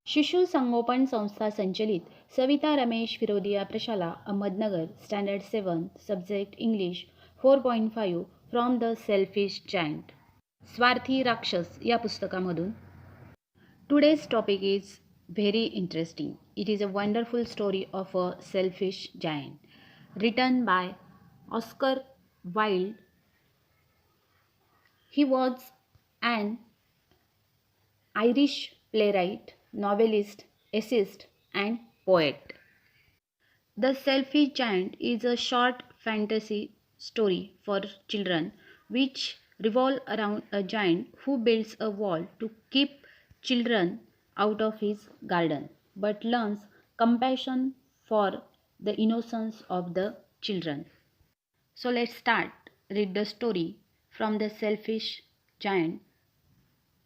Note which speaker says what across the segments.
Speaker 1: शिशु संगोपन संस्था संचलित सविता रमेश फिरोदिया प्रशाला Ahmednagar standard 7 subject English 4.5 from the selfish giant स्वार्थी राक्षस या पुस्तकामधून. Today's topic is very interesting. It is a wonderful story of a selfish giant written by Oscar wild. He was an Irish playwright, novelist, essayist, and poet. The Selfish Giant is a short fantasy story for children which revolves around a giant who builds a wall to keep children out of his garden, but learns compassion for the innocence of the children. So let's start. Read the story from The Selfish Giant,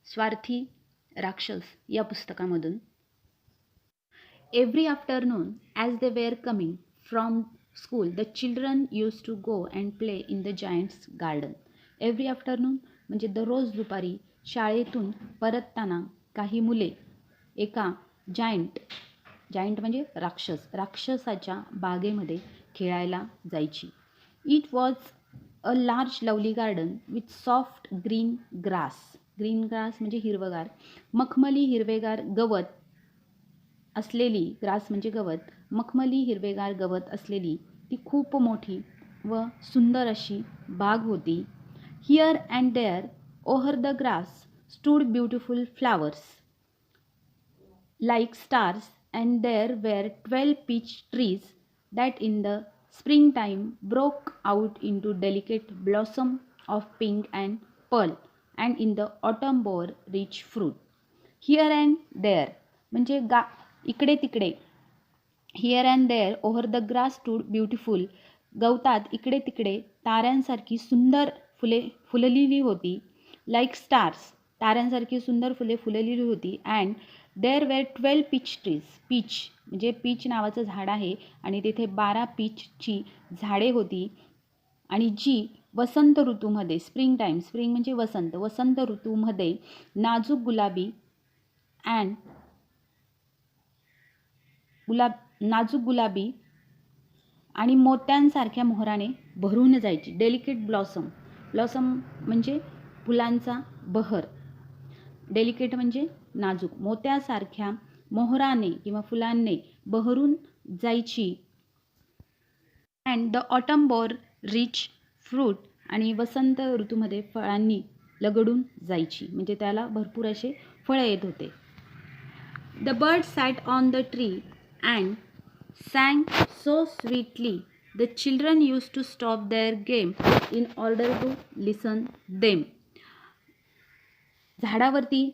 Speaker 1: स्वार्थी राक्षस या पुस्तकामधून. Every afternoon, as they were coming from school, the children used to go and play in the giant's garden. Every afternoon म्हणजे दररोज दुपारी शाळेतून परतताना काही मुले एका जायंट म्हणजे राक्षसाच्या बागेमध्ये खेळायला जायची. It was a large lovely garden with soft green grass. Green grass म्हणजे हिरवगार, मखमली हिरवेगार गवत असलेली, ग्रास म्हणजे गवत, मखमली हिरवेगार गवत असलेली ती खूप मोठी व सुंदर अशी बाग होती. Here and there over the grass stood beautiful flowers like stars, and there were 12 peach trees that in the springtime broke out into delicate blossom of pink and pearl, and in the autumn bore rich fruit. Here and there म्हणजे इकडे तिकडे, here and there over the grass stood beautiful, गवतात इकडे तिकडे ताऱ्यांसारखी सुंदर फुले फुललेली होती. लाईक स्टार्स, ताऱ्यांसारखी सुंदर फुले फुललेली होती. And there were 12 peach trees. Peach म्हणजे पीच नावाचं झाड आहे आणि तिथे 12 पीचची झाडे होती आणि जी वसंत ऋतूमध्ये, स्प्रिंग म्हणजे वसंत ऋतूमध्ये नाजूक गुलाबी आणि मोत्यांसारख्या मोहराने भरून जायची. डेलिकेट ब्लॉसम म्हणजे फुलांचा बहर, डेलिकेट म्हणजे नाजूक, मोत्यासारख्या मोहराने किंवा फुलांनी बहरून जायची. And the autumn bore rich fruit, आणि वसंत ऋतूमध्ये फळांनी लगडून जायची, म्हणजे त्याला भरपूर असे फळं येत होते. The bird sat on the tree and sang so sweetly the children used to stop their game in order to listen them. झाडावरती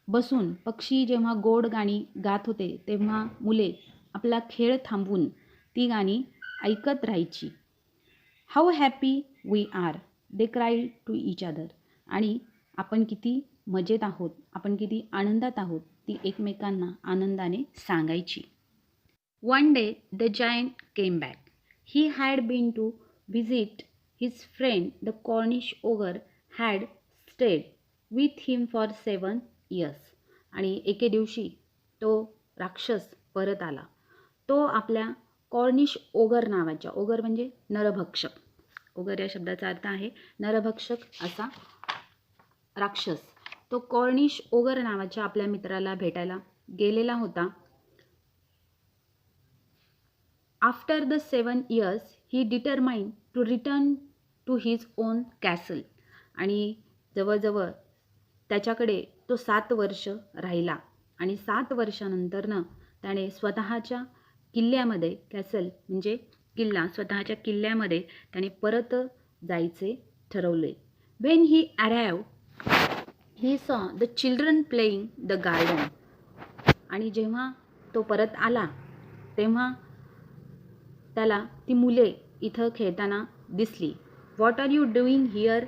Speaker 1: बसून पक्षी जेव्हा गोड गाणी गात होते तेव्हा मुले आपला खेळ थांबवून ती गाणी ऐकत राहायची. How happy we are they cried to each other, आणि आपण किती मजेत आहोत, आपण किती आनंदात आहोत, ती एकमेकांना आनंदाने सांगायची. One day the giant came back. He had been to visit his friend. The Cornish ogre had stayed with him for 7 years. आणि एके दिवशी तो राक्षस परत आला. तो आपल्या कॉर्निश ओगर नावाच्या, ओगर म्हणजे नरभक्षक, ओगर या शब्दाचा अर्थ आहे नरभक्षक असा राक्षस, तो कॉर्निश ओगर नावाच्या आपल्या मित्राला भेटायला गेलेला होता. After the 7 years, he determined to return to his own castle. आणि जवळजवळ त्याच्याकडे तो 7 वर्ष राहिला आणि 7 वर्षानंतरनं त्याने स्वतःच्या किल्ल्यामध्ये, कॅसल म्हणजे किल्ला, स्वतःच्या किल्ल्यामध्ये त्याने परत जायचे ठरवले. When he arrived, he saw the children playing the garden. आणि जेव्हा तो परत आला तेव्हा त्याला ती मुले इथं खेळताना दिसली. What are you doing here,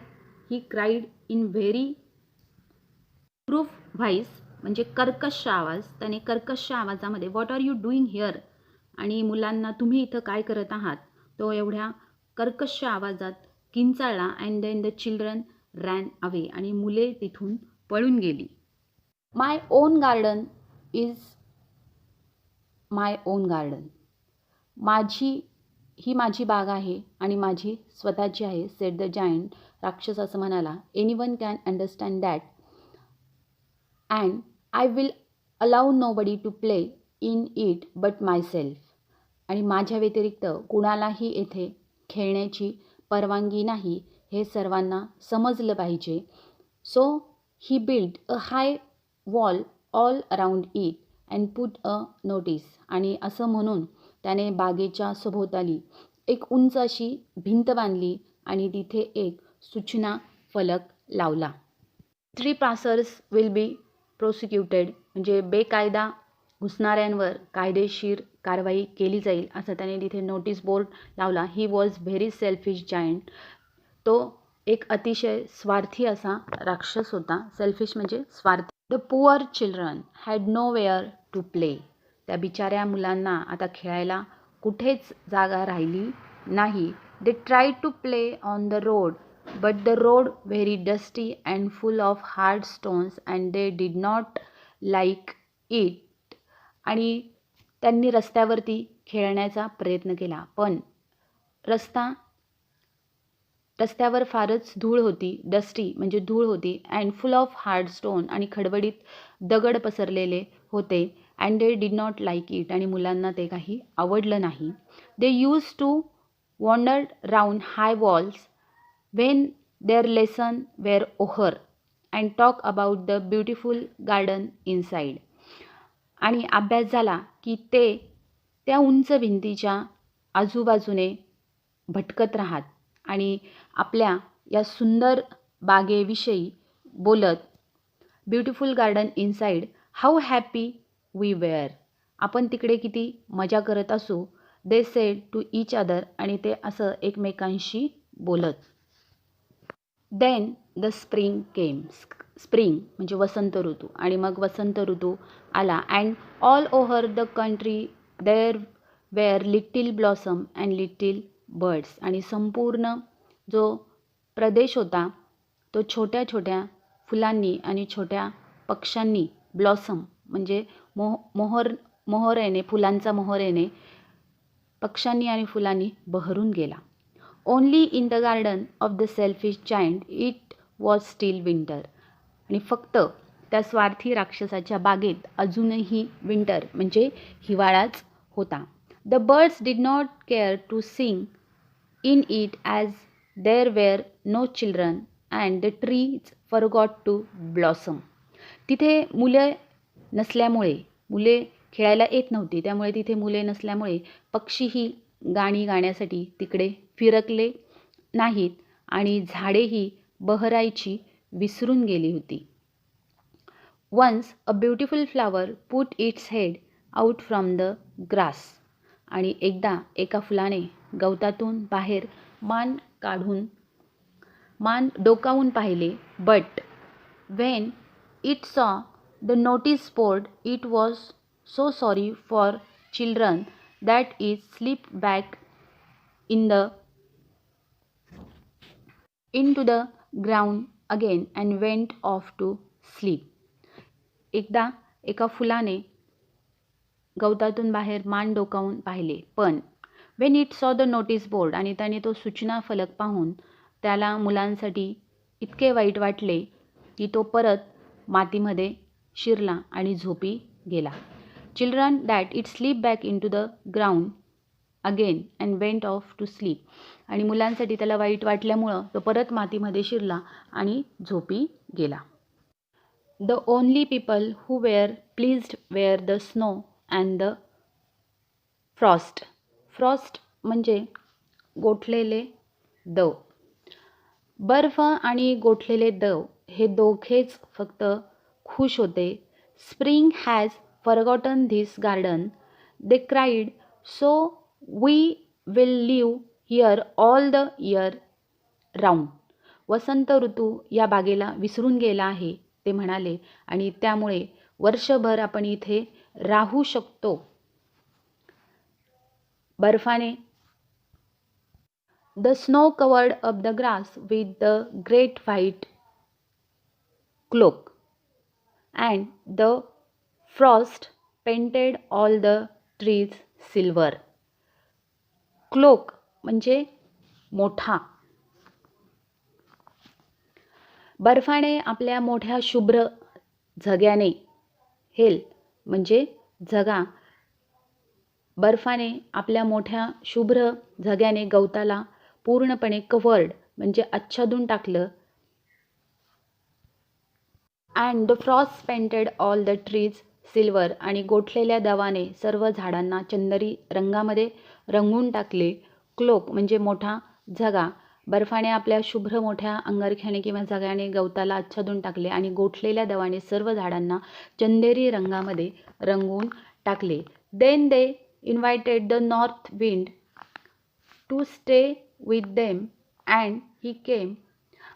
Speaker 1: he cried in very proof voice, म्हणजे कर्कश आवाज. त्याने कर्कश आवाजामध्ये what are you doing here, आणि मुलांना तुम्ही इथं काय करत आहात, तो एवढ्या कर्कश आवाजात किंचाळला. And then the children ran away, आणि मुले तिथून पळून गेली. My own garden is my own garden. ही माझी बाग आहे आणि माझी स्वतःची आहे, सेड द जायंट. राक्षस असं म्हणाला. Anyone can understand that and I will allow nobody to play in it but myself. आणि माझ्या व्यतिरिक्त कुणालाही येथे खेळण्याची परवानगी नाही, हे सर्वांना समजलं पाहिजे. So he build a high wall all around it and put a notice. आणि असं म्हणून त्याने बागेच्या सभोवताली एक उंच अशी भिंत बांधली आणि तिथे एक सूचना फलक लावला. 3 पासर्स विल बी प्रोसिक्युटेड. म्हणजे बेकायदा घुसणाऱ्यांवर कायदेशीर कारवाई केली जाईल असं त्याने तिथे नोटीस बोर्ड लावला. He was very selfish giant. तो एक अतिशय स्वार्थी असा राक्षस होता. सेल्फिश म्हणजे स्वार्थी. The poor children had nowhere to play. त्या बिचाऱ्या मुलांना आता खेळायला कुठेच जागा राहिली नाही. They tried to play on the road but the road very dusty and full of hard stones and they did not like it. आणि त्यांनी रस्त्यावरती खेळण्याचा प्रयत्न केला, पण रस्त्यावर फारच धूळ होती. डस्टी म्हणजे धूळ होती. And full of hard stone आणि खडबडीत दगड पसरलेले होते. And they did not like it आणि मुलांना ते काही आवडलं नाही. They used to wander round high walls when their lesson were over and talk about the beautiful garden inside. आणि अभ्यास झाला की ते त्या उंच भिंतीच्या आजूबाजूने भटकत राहत आणि आपल्या या सुंदर बागेविषयी बोलत. Beautiful garden inside, how happy we were. आपण तिकडे किती मजा करत असू. They said to each other. आणि ते असं एकमेकांशी बोलत. Then the spring came. Spring म्हणजे वसंत ऋतू. आणि मग वसंत ऋतू आला. And all over the country there were little blossom and little birds. आणि संपूर्ण जो प्रदेश होता तो छोट्या छोट्या फुलांनी आणि छोट्या पक्ष्यांनी, ब्लॉसम म्हणजे मोहरेने, फुलांचा मोहरेने पक्ष्यांनी आणि फुलांनी बहरून गेला. Only in the garden of the selfish giant it was steel winter. आणि फक्त त्या स्वार्थी राक्षसाच्या बागेत अजूनही विंटर म्हणजे हिवाळाच होता. The birds did not care to sing in it as there were no children and the trees forgot to blossom. तिथे मुले खेळायला येत नव्हती, त्यामुळे तिथे मुले नसल्यामुळे पक्षीही गाणी गाण्यासाठी तिकडे फिरकले नाहीत आणि झाडेही बहरायची विसरून गेली होती. Once a beautiful flower put its head out from the grass. आणि एकदा एका फुलाने गवतातून बाहेर मान डोकावून पाहिले. But when it saw the notice board it was so sorry for children that it slip back into the ground again and went off to sleep. एकदा एका फुलाने गवतातून बाहेर मान डोकावून पाहिले, पण when it saw the notice board आणि त्याने तो सूचना फलक पाहून त्याला मुलांसाठी इतके वाईट वाटले की तो परत मातीमध्ये शिरला आणि झोपी गेला. Children that it sleep back into the ground again and went off to sleep. आणि मुलांसाठी त्याला वाईट वाटल्यामुळं तो परत मातीमध्ये शिरला आणि झोपी गेला. The only people who were pleased were the snow and the frost. Frost म्हणजे गोठलेले दव. बर्फ आणि गोठलेले दव हे दोघेच फक्त खुश होते. Spring has forgotten this garden they cried. So we will live here all the year round. वसंत ऋतू या बागेला विसरून गेला आहे ते म्हणाले आणि त्यामुळे वर्षभर आपण इथे राहू शकतो. बर्फाने the snow covered up the grass with the great white cloak and the frost painted all the trees silver. Cloak म्हणजे मोठा. बर्फाने आपल्या मोठ्या शुभ्र झग्याने, हेल म्हणजे झगा, बर्फाने आपल्या मोठ्या शुभ्र झग्याने गवताला पूर्णपणे कव्हर्ड म्हणजे आच्छादून टाकलं. And the frost painted all the trees silver, आणि गोठलेल्या दवाने सर्व झाडांना चंदरी रंगामध्ये रंगवून टाकले. क्लोक म्हणजे मोठा झगा. बर्फाने आपल्या शुभ्र मोठ्या अंगरख्याने किंवा झग्याने गवताला आच्छादून टाकले आणि गोठलेल्या दवाने सर्व झाडांना चंदेरी रंगामध्ये रंगवून टाकले. Then they invited the north wind to stay with them and he came.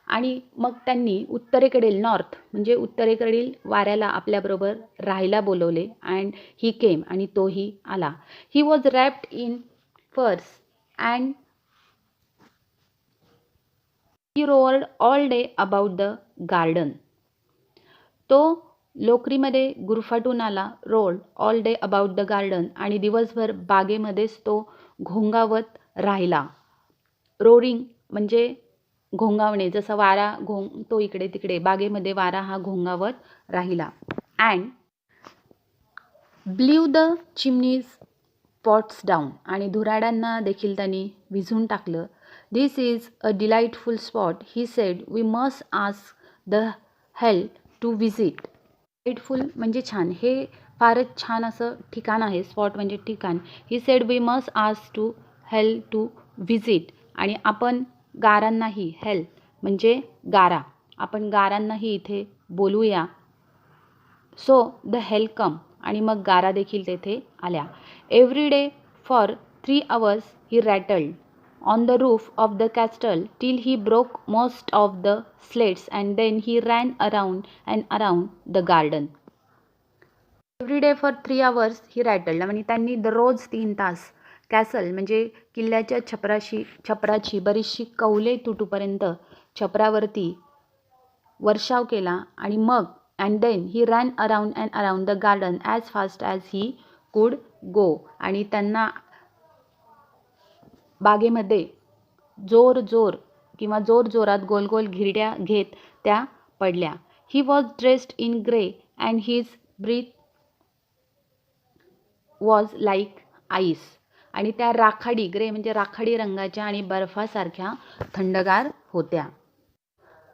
Speaker 1: आणि मग त्यांनी उत्तरेकडील, नॉर्थ म्हणजे उत्तरेकडील वाऱ्याला आपल्याबरोबर राहायला बोलवले. अँड ही केम, आणि तोही आला. He was wrapped in furs and he roared all day about the garden. तो लोकरीमध्ये गुरफाटून आला. Rolled all day about the garden, आणि दिवसभर बागेमध्येच तो घोंगावत राहिला. रोरिंग म्हणजे घोंगावणे, जसा वारा घोंगतो इकडे तिकडे, बागेमध्ये वारा हा घोंगावत राहिला. And blew the chimneys pots down, आणि धुराड्यांना देखील त्यांनी विझून टाकलं. This is a delightful spot, he said, we must ask the hail to visit. Delightful म्हणजे छान, हे फारच छान असं ठिकाण आहे. स्पॉट म्हणजे ठिकाण. He said we must ask to hail to visit, आणि आपण गारांनाही, हेल म्हणजे गारा, आपण गारांनाही इथे बोलूया. सो द हेल कम, आणि मग गारा देखील तेथे आल्या. Every day for 3 hours he rattled on the roof of the castle till he broke most of the slates and then he ran around and around the garden. Every day for 3 hours he rattled, आणि त्यांनी दररोज 3 तास castle म्हणजे किल्ल्याच्या छपराची बरीचशी कौले तुटूपर्यंत छपरावरती वर्षाव केला. आणि मग and then he ran around and around the garden as fast as he could go, आणि त्यांना बागेमध्ये जोरजोरात गोल गोल घिरट्या घेत त्या पडल्या. He was dressed in grey and his breath was like ice, आणि त्या राखाडी, ग्रे म्हणजे राखाडी रंगाच्या आणि बर्फासारख्या थंडगार होत्या.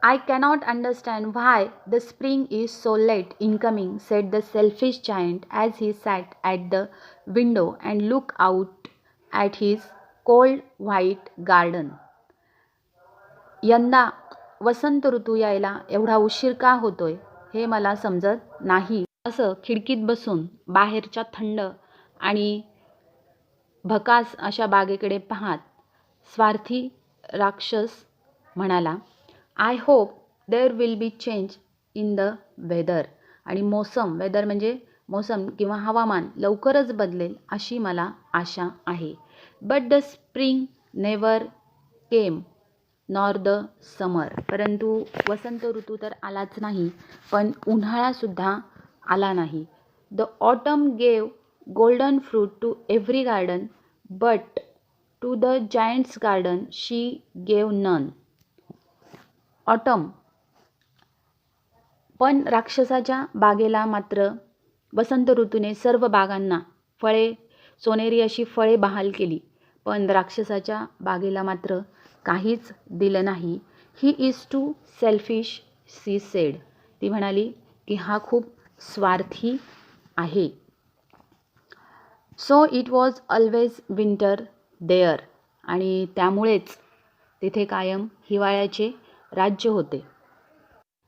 Speaker 1: I cannot understand why the spring is so late in coming, said the selfish giant as he sat at the window and looked out at his cold white garden. यंदा वसंत ऋतू यायला एवढा उशीर का होतोय हे मला समजत नाही, असं खिडकीत बसून बाहेरच्या थंड आणि भकास अशा बागेकडे पाहत स्वार्थी राक्षस म्हणाला. I hope there will be change in the weather, आणि वेदर म्हणजे मोसम किंवा हवामान लवकरच बदलेल अशी मला आशा आहे. But the spring never came nor the summer, परंतु वसंत ऋतू तर आलाच नाही, पण उन्हाळासुद्धा आला नाही. The autumn gave golden fruit to every garden, but to the giant's garden she gave none. Autumn, पण राक्षसाच्या बागेला मात्र वसंत ऋतूने सर्व बागांना फळे, सोनेरी अशी फळे बहाल केली, पण राक्षसाच्या बागेला मात्र काहीच दिलं नाही. He is too selfish, she said, ती म्हणाली की हा खूप स्वार्थी आहे. So it was always winter there, आणि त्यामुळेच तिथे कायम हिवाळ्याचे राज्य होते.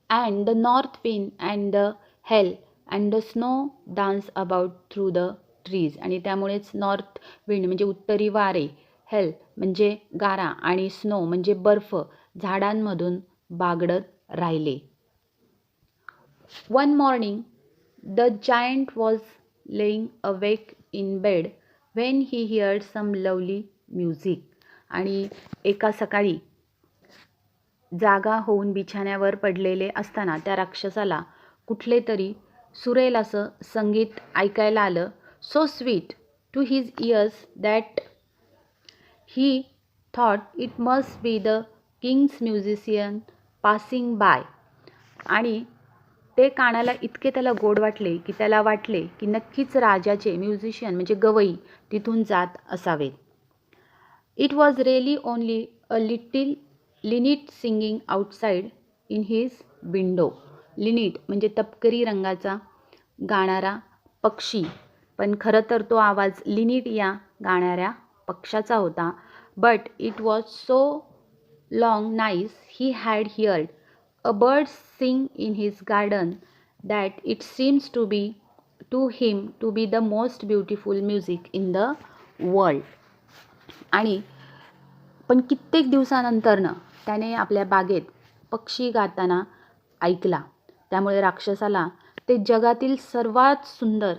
Speaker 1: And the north wind and the hail and the snow dance about through the trees, आणि त्यामुळेच नॉर्थ विंड म्हणजे उत्तरी वारे, हेल म्हणजे गारा, आणि स्नो म्हणजे बर्फ झाडांमधून बागडत राहिले. One morning the giant was lying awake in bed when he heard some lovely music, आणि एका सकाळी जागा होऊन बिछाण्यावर पडलेले असताना त्या राक्षसाला कुठले तरी सुरेल असं संगीत ऐकायला आलं. So sweet to his ears that he thought it must be the king's musician passing by. आणि ते कानाला इतके त्याला गोड वाटले की त्याला वाटले की नक्कीच राजाचे म्युझिशियन म्हणजे गवई तिथून जात असावेत. It was really only a little linnet singing outside in his window. Linnet म्हणजे तपकरी रंगाचा गाणारा पक्षी, पण खरं तर तो आवाज लिनिट या गाणाऱ्या पक्षाचा होता. But it was so long nice he had heard a bird sing in his garden that it seems to him to be the most beautiful music in the world. आणि पण कित्येक दिवसानंतरनं त्याने आपल्या बागेत पक्षी गाताना ऐकला. त्यामुळे राक्षसाला ते जगातील सर्वात सुंदर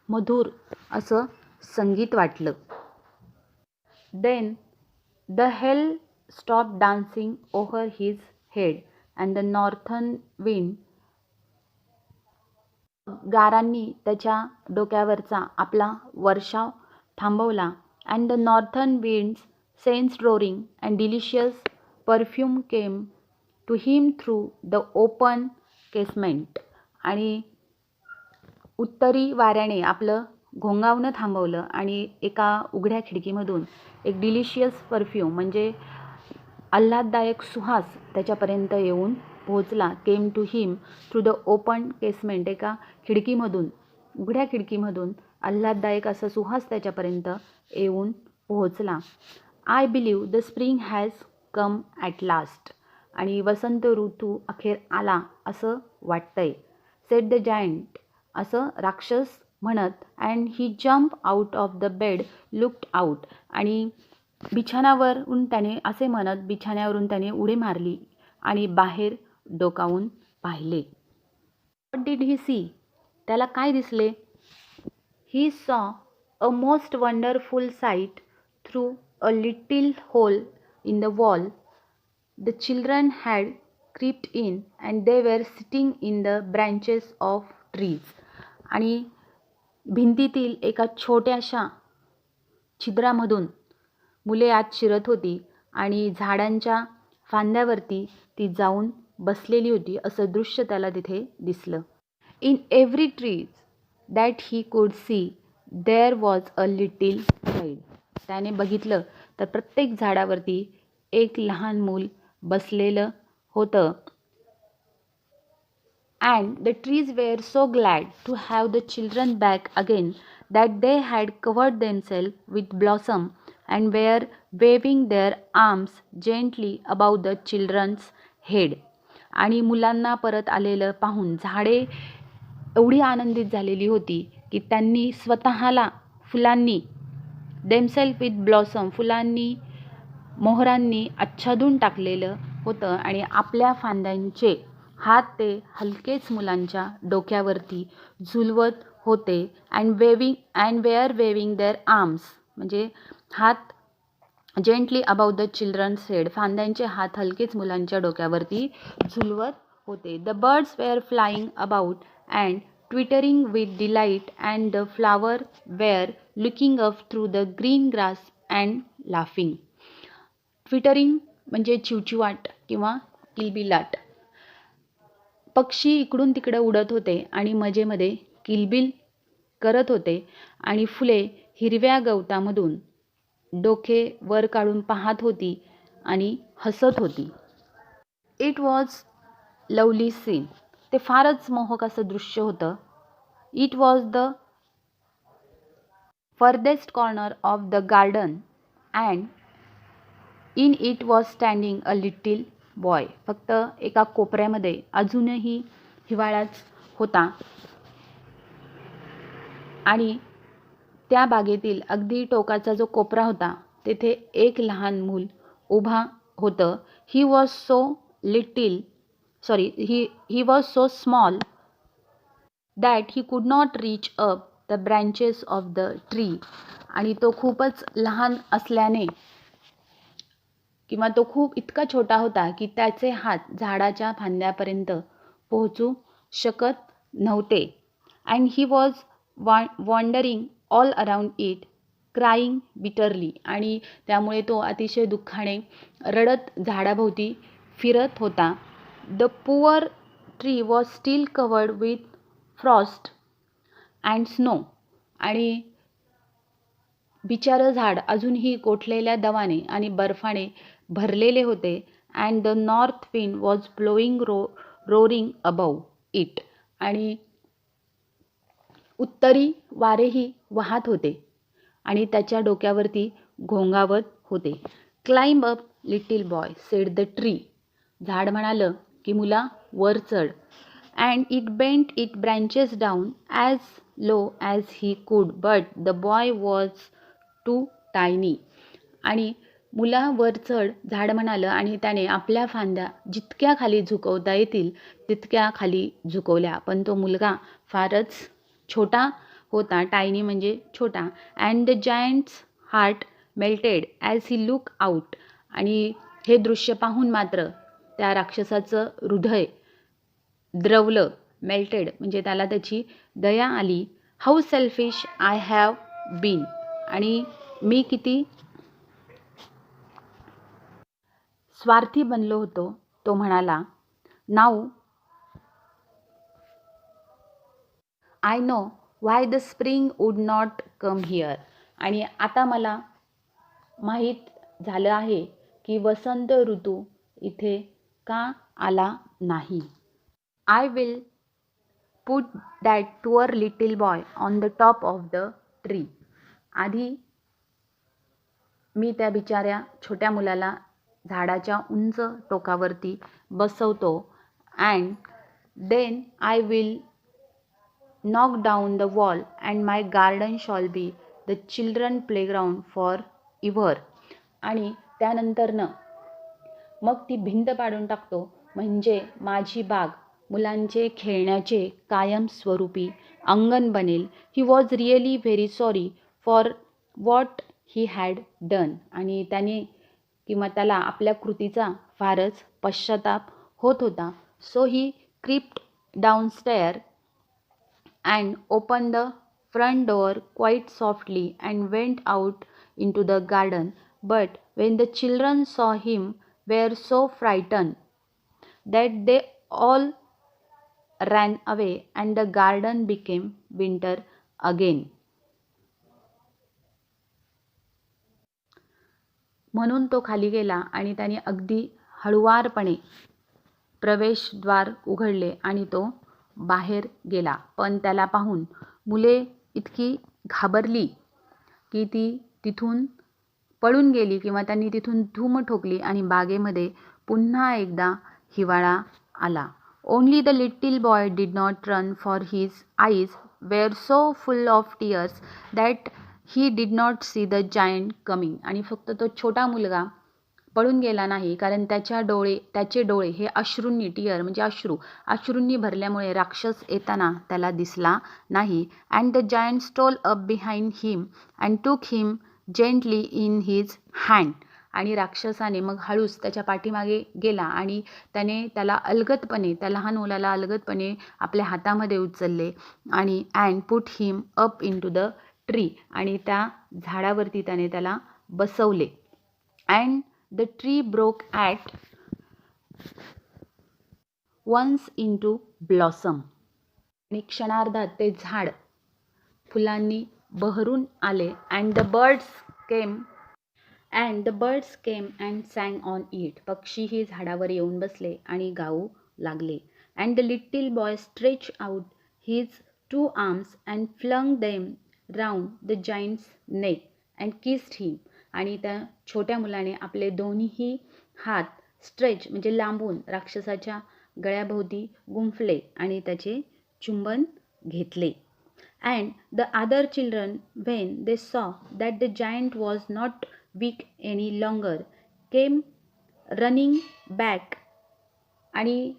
Speaker 1: मधुर असं संगीत वाटलं. Then the hail stop dancing over his head and the northern wind. गारांनी त्याच्या डोक्यावरचा आपला वर्षाव थांबवला. And the northern winds sensed roaring and delicious perfume came to him through the open casement. आणि उत्तरी वाऱ्याने आपलं घोंगावणं थांबवलं आणि एका उघड्या खिडकीमधून एक डिलिशियस परफ्यूम म्हणजे आल्हाददायक सुहास त्याच्यापर्यंत येऊन पोहोचला. Came to him through the open casement. एका खिडकीमधून उघड्या खिडकीमधून आल्हाददायक असा सुहास त्याच्यापर्यंत येऊन पोहोचला. I believe the spring has come at last. आणि वसंत ऋतू अखेर आला असं वाटतंय. सेड द जायंट असं राक्षस म्हणत. And he jump out of the bed looked out. आणि बिछाण्यावरून त्याने असे म्हणत बिछाण्यावरून त्याने उडी मारली आणि बाहेर डोकावून पाहिले. What did he see. त्याला काय दिसले. He saw a most wonderful sight through a little hole in the wall. The children had crept in and they were sitting in the branches of trees. आणि भिंतीतील एका छोट्याशा छिद्रामधून मुले आत शिरत होती आणि झाडांच्या फांद्यावरती ती जाऊन बसलेली होती असं दृश्य त्याला तिथे दिसलं. In every trees that he could see there was a little child. त्याने बघितलं तर प्रत्येक झाडावरती एक लहान मूल बसलेलं होतं. And the trees were so glad to have the children back again that they had covered themselves with blossom and were waving their arms gently above the children's head. आणि मुलांना परत आलेलं पाहून झाडे एवढी आनंदित झालेली होती की त्यांनी स्वतःला फुलांनी देमसेल्फ विथ ब्लॉसम फुलांनी मोहरांनी आच्छादून टाकलेलं होतं आणि आपल्या फांद्यांचे हात ते हलकेच मुलांच्या डोक्यावरती झुलवत होते. And were waving their arms म्हणजे हात gently above the children's head फांद्यांचे हात हलकेच मुलांच्या डोक्यावरती झुलवत होते. The birds were flying about and twittering with delight and the flower were looking up through the green grass and laughing. Twittering म्हणजे चिवचिवाट किंवा किलबिलाट. पक्षी इकडून तिकडे उडत होते आणि मजेमध्ये किलबिल करत होते आणि फुले हिरव्या गवतामधून डोके वर काढून पाहत होती आणि हसत होती. It was lovely scene. ते फारच मोहक असं दृश्य होतं. It was the furthest corner of the garden and in it was standing a little boy. फक्त एका कोपऱ्यामध्ये अजूनही हिवाळाच होता आणि त्या बागेतील अगदी टोकाचा जो कोपरा होता तेथे एक लहान मूल उभा होतं. He was so small that he कुड not reach up the branches of the tree. आणि तो खूपच लहान असल्याने किंवा तो खूप इतका छोटा होता की त्याचे हात झाडाच्या फांद्यापर्यंत पोहोचू शकत नव्हते. And he was wandering all around it crying bitterly. आणि त्यामुळे तो अतिशय दुःखाने रडत झाडाभोवती फिरत होता. The poor tree was still covered with frost and snow. आणि बिचारं झाड अजूनही गोठलेल्या दवाने आणि बर्फाने भरलेले होते. And the north wind was blowing roaring above it. आणि उत्तरी वारेही वाहत होते आणि त्याच्या डोक्यावरती घोंगावत होते. Climb up little boy said the tree. झाड म्हणालं की मुला वर चढ. And it bent its branches down as low as he could but the boy was too tiny. आणि मुला वर चढ झाड म्हणालं आणि त्याने आपल्या फांद्या जितक्या खाली झुकवता येतील तितक्या खाली झुकवल्या, पण तो मुलगा फारच छोटा होता. टायनी म्हणजे छोटा. And the giants heart melted as he look out. आणि हे दृश्य पाहून मात्र त्या राक्षसाचं हृदय द्रवलं. मेल्टेड म्हणजे त्याला त्याची दया आली. How selfish I have been. आणि मी किती स्वार्थी बनलो होतो. तो म्हणाला, now I know why the spring would not come here. आणि आता मला माहीत झालं आहे की वसंत ऋतू इथे का आला नाही. I will put that poor little boy on the top of the tree. आधी मी त्या बिचाऱ्या छोट्या मुलाला झाडाच्या उंच टोकावरती बसवतो. And then I will knock down the wall and my garden shall be the children playground forever. आणि त्यानंतरनं मग ती भिंत पाडून टाकतो म्हणजे माझी बाग मुलांचे खेळण्याचे कायमस्वरूपी अंगण बनेल. He was really very sorry for what he had done. आणि त्याने किंवा त्याला आपल्या कृतीचा फारच पश्चाताप होत होता. So he crept downstair and open the front door quite softly and went out into the garden. But when the children saw him were so frightened that they all ran away and the garden became winter again. म्हणून तो खाली गेला आणि त्याने अगदी हळुवारपणे प्रवेशद्वार उघडले आणि तो बाहेर गेला. पण त्याला पाहून मुले इतकी घाबरली की ती तिथून पळून गेली किंवा त्यांनी तिथून धूम ठोकली आणि बागेमध्ये पुन्हा एकदा हिवाळा आला. Only the little boy did not run for his eyes were so full of tears that he did not see the giant coming. आणि फक्त तो छोटा मुलगा पळून गेला नाही कारण त्याचे डोळे हे अश्रूंनी, टीयर म्हणजे अश्रूंनी भरल्यामुळे राक्षस येताना त्याला दिसला नाही. And the giant stole up behind him and took him gently in his hand. आणि राक्षसाने मग हळूच त्याच्या पाठीमागे गेला आणि त्याने त्याला अलगदपणे, त्या लहान मुलाला अलगदपणे आपल्या हातामध्ये उचलले आणि and put him up into the tree. आणि त्या झाडावरती त्याने त्याला बसवले. And the tree broke at once into blossom. आणि क्षणार्धात ते झाड फुलांनी बहरून आले. And the birds came and sang on it. पक्षीही झाडावर येऊन बसले आणि गाऊ लागले. And the little boy stretch out his 2 arms and flung them round the giant's neck and kissed him. आणि त्या छोट्या मुलाने आपले दोन्हीही हात स्ट्रेच म्हणजे लांबून राक्षसाच्या गळ्याभोवती गुंफले आणि त्याचे चुंबन घेतले. And the other children, when they saw that the giant was not weak any longer, came running back. आणि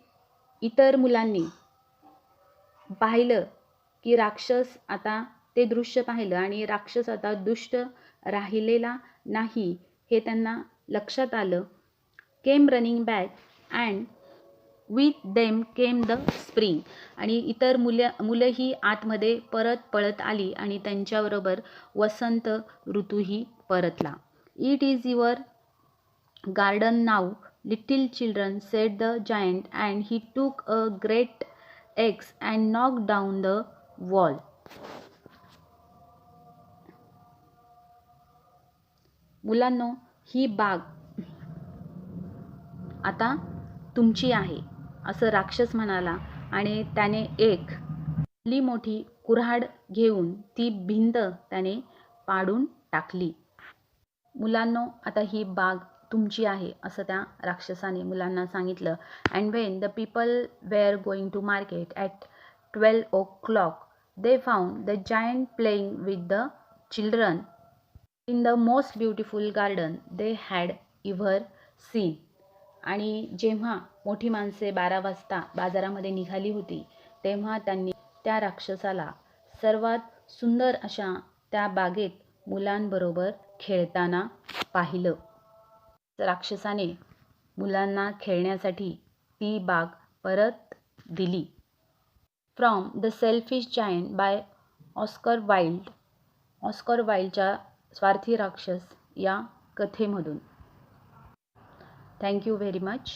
Speaker 1: इतर मुलांनी पाहिलं की राक्षस आता, ते दृश्य पाहिलं आणि राक्षस आता दुष्ट राहिलेला नाही हे त्यांना लक्षात आलं. Came running back and with them came the spring. आणि इतर मुलंही आतमध्ये परत पळत आली आणि त्यांच्याबरोबर वसंत ऋतूही परतला. It is your garden now little children said the giant and he took a great axe and knock down the wall. मुलांनो, ही बाग आता तुमची आहे असं राक्षस म्हणाला आणि त्याने एक भली मोठी कुऱ्हाड घेऊन ती भिंत त्याने पाडून टाकली. मुलांनो, आता ही बाग तुमची आहे असं त्या राक्षसाने मुलांना सांगितलं. And when the people were going to market at 12 o'clock they found the giant playing with the children in the most beautiful garden they had ever seen. आणि जेव्हा मोठी माणसे 12 वाजता बाजारामध्ये निघाली होती तेव्हा त्यांनी त्या राक्षसाला सर्वात सुंदर अशा त्या बागेत मुलांबरोबर खेळताना पाहिलं. राक्षसाने मुलांना खेळण्यासाठी ती बाग परत दिली. From the selfish giant by Oscar Wilde. Oscar वाइल्डच्या स्वार्थी राक्षस या कथेमधून. Thank you very much.